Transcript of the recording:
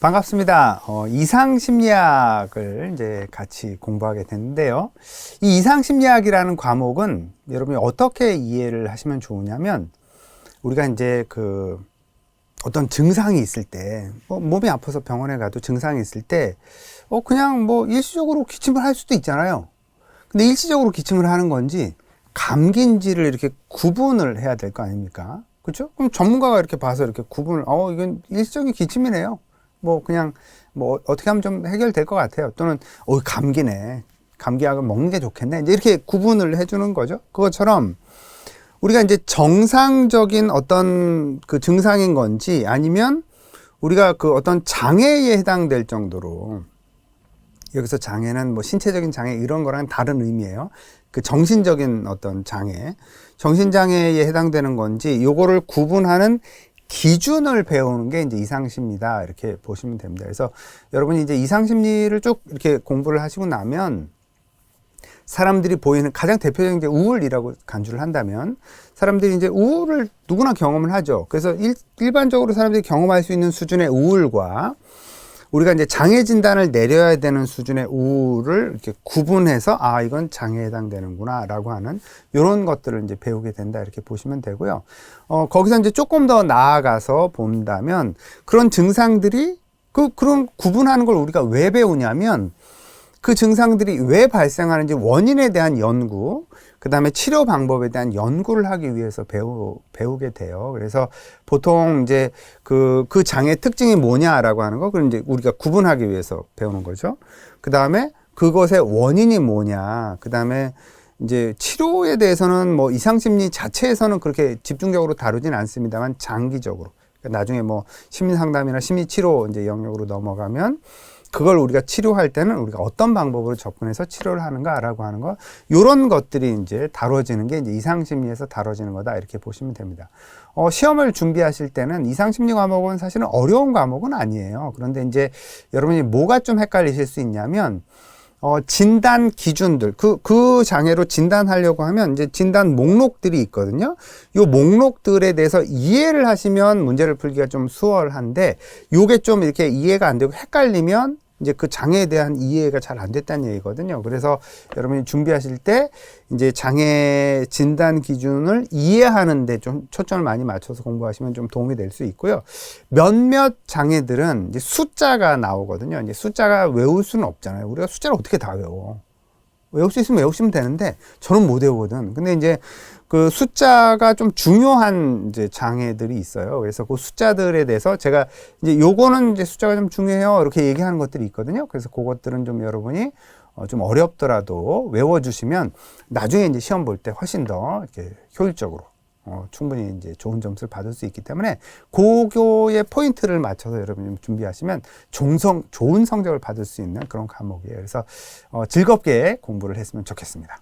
반갑습니다. 이상심리학을 이제 같이 공부하게 됐는데요. 이 이상심리학이라는 과목은 여러분이 어떻게 이해를 하시면 좋으냐면, 우리가 이제 어떤 증상이 있을 때, 몸이 아파서 병원에 가도 증상이 있을 때, 그냥 일시적으로 기침을 할 수도 있잖아요. 근데 일시적으로 기침을 하는 건지, 감기인지를 이렇게 구분을 해야 될 거 아닙니까? 그렇죠? 그럼 전문가가 이렇게 봐서 이렇게 구분을, 이건 일시적인 기침이네요. 어떻게 하면 좀 해결될 것 같아요. 또는, 감기네. 감기약을 먹는 게 좋겠네. 이제 이렇게 구분을 해주는 거죠. 그것처럼, 우리가 이제 정상적인 어떤 증상인 건지 아니면 우리가 어떤 장애에 해당될 정도로, 여기서 장애는 신체적인 장애 이런 거랑 다른 의미예요. 정신적인 어떤 장애, 정신장애에 해당되는 건지 요거를 구분하는 기준을 배우는 게 이제 이상심리다, 이렇게 보시면 됩니다. 그래서 여러분이 이제 이상심리를 쭉 이렇게 공부를 하시고 나면 사람들이 보이는 가장 대표적인 게 우울이라고 간주를 한다면, 사람들이 이제 우울을 누구나 경험을 하죠. 그래서 일반적으로 사람들이 경험할 수 있는 수준의 우울과 우리가 이제 장애 진단을 내려야 되는 수준의 우울을 이렇게 구분해서 이건 장애에 해당되는구나 라고 하는 이런 것들을 이제 배우게 된다, 이렇게 보시면 되고요. 거기서 이제 조금 더 나아가서 본다면, 그런 증상들이 그런 구분하는 걸 우리가 왜 배우냐면, 그 증상들이 왜 발생하는지 원인에 대한 연구, 그 다음에 치료 방법에 대한 연구를 하기 위해서 배우게 돼요. 그래서 보통 이제 그 장애 특징이 뭐냐라고 하는 거, 그걸 이제 우리가 구분하기 위해서 배우는 거죠. 그 다음에 그것의 원인이 뭐냐, 그 다음에 이제 치료에 대해서는 이상심리 자체에서는 그렇게 집중적으로 다루진 않습니다만, 장기적으로. 그러니까 나중에 심리상담이나 심리치료 이제 영역으로 넘어가면, 그걸 우리가 치료할 때는 우리가 어떤 방법으로 접근해서 치료를 하는가라고 하는 거, 요런 것들이 이제 다뤄지는 게 이제 이상심리에서 다뤄지는 거다, 이렇게 보시면 됩니다. 시험을 준비하실 때는 이상심리 과목은 사실은 어려운 과목은 아니에요. 그런데 이제 여러분이 뭐가 좀 헷갈리실 수 있냐면, 진단 기준들, 그 장애로 진단하려고 하면 이제 진단 목록들이 있거든요. 요 목록들에 대해서 이해를 하시면 문제를 풀기가 좀 수월한데, 요게 좀 이렇게 이해가 안 되고 헷갈리면 이제 그 장애에 대한 이해가 잘 안 됐다는 얘기거든요. 그래서 여러분이 준비하실 때 이제 장애 진단 기준을 이해하는데 좀 초점을 많이 맞춰서 공부하시면 좀 도움이 될 수 있고요. 몇몇 장애들은 이제 숫자가 나오거든요. 이제 숫자가 외울 수는 없잖아요. 우리가 숫자를 어떻게 다 외워? 외울 수 있으면 외우시면 되는데, 저는 못 외우거든. 근데 이제 그 숫자가 좀 중요한 이제 장애들이 있어요. 그래서 그 숫자들에 대해서 제가 이제 요거는 이제 숫자가 좀 중요해요, 이렇게 얘기하는 것들이 있거든요. 그래서 그것들은 좀 여러분이 좀 어렵더라도 외워주시면 나중에 이제 시험 볼 때 훨씬 더 이렇게 효율적으로 충분히 이제 좋은 점수를 받을 수 있기 때문에, 고교의 포인트를 맞춰서 여러분이 준비하시면 좋은 성적을 받을 수 있는 그런 과목이에요. 그래서 즐겁게 공부를 했으면 좋겠습니다.